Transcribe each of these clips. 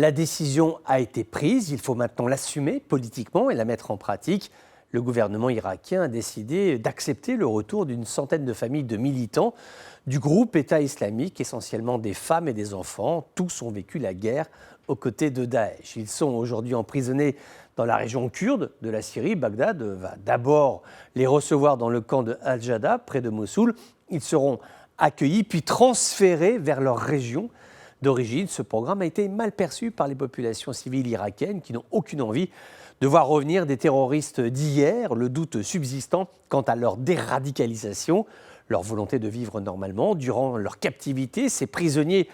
La décision a été prise, il faut maintenant l'assumer politiquement et la mettre en pratique. Le gouvernement irakien a décidé d'accepter le retour d'une centaine de familles de militants du groupe État islamique, essentiellement des femmes et des enfants. Tous ont vécu la guerre aux côtés de Daesh. Ils sont aujourd'hui emprisonnés dans la région kurde de la Syrie. Bagdad va d'abord les recevoir dans le camp de Al-Jada, près de Mossoul. Ils seront accueillis puis transférés vers leur région d'origine. Ce programme a été mal perçu par les populations civiles irakiennes qui n'ont aucune envie de voir revenir des terroristes d'hier, le doute subsistant quant à leur déradicalisation, leur volonté de vivre normalement. Durant leur captivité, ces prisonniers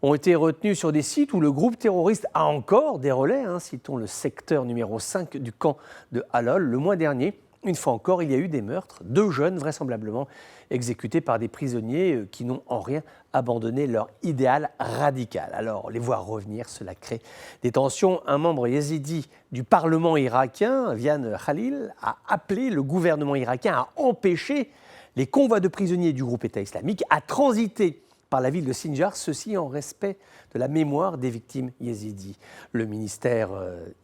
ont été retenus sur des sites où le groupe terroriste a encore des relais. Citons le secteur numéro 5 du camp de Halol. Le mois dernier, une fois encore, il y a eu des meurtres, 2 jeunes vraisemblablement exécutés par des prisonniers qui n'ont en rien abandonné leur idéal radical. Alors, les voir revenir, cela crée des tensions. Un membre yézidi du Parlement irakien, Vian Khalil, a appelé le gouvernement irakien à empêcher les convois de prisonniers du groupe État islamique à transiter par la ville de Sinjar, ceci en respect de la mémoire des victimes yézidis. Le ministère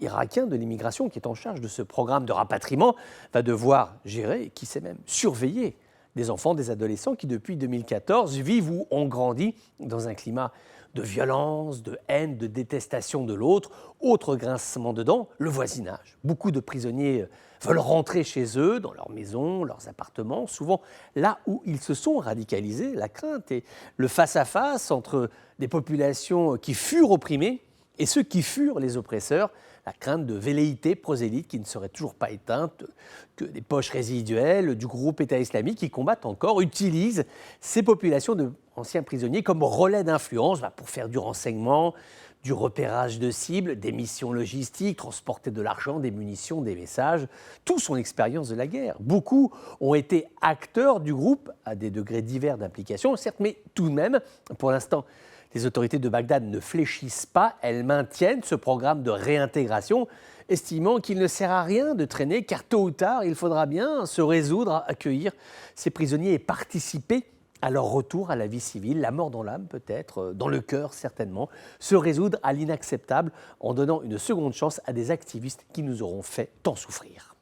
irakien de l'immigration, qui est en charge de ce programme de rapatriement, va devoir gérer, qui sait même surveiller, des enfants, des adolescents qui, depuis 2014, vivent ou ont grandi dans un climat de violence, de haine, de détestation de l'autre. Autre grincement de dents, le voisinage. Beaucoup de prisonniers veulent rentrer chez eux, dans leurs maisons, leurs appartements, souvent là où ils se sont radicalisés. La crainte et le face-à-face entre des populations qui furent opprimées et ceux qui furent les oppresseurs, la crainte de velléités prosélytes qui ne seraient toujours pas éteintes, que des poches résiduelles du groupe État islamique qui combattent encore, utilisent ces populations d'anciens prisonniers comme relais d'influence pour faire du renseignement, du repérage de cibles, des missions logistiques, transporter de l'argent, des munitions, des messages. Tous ont l'expérience de la guerre. Beaucoup ont été acteurs du groupe à des degrés divers d'implication, certes, mais tout de même, pour l'instant, les autorités de Bagdad ne fléchissent pas, elles maintiennent ce programme de réintégration, estimant qu'il ne sert à rien de traîner, car tôt ou tard, il faudra bien se résoudre à accueillir ces prisonniers et participer à leur retour à la vie civile, la mort dans l'âme peut-être, dans le cœur certainement, se résoudre à l'inacceptable en donnant une seconde chance à des activistes qui nous auront fait tant souffrir.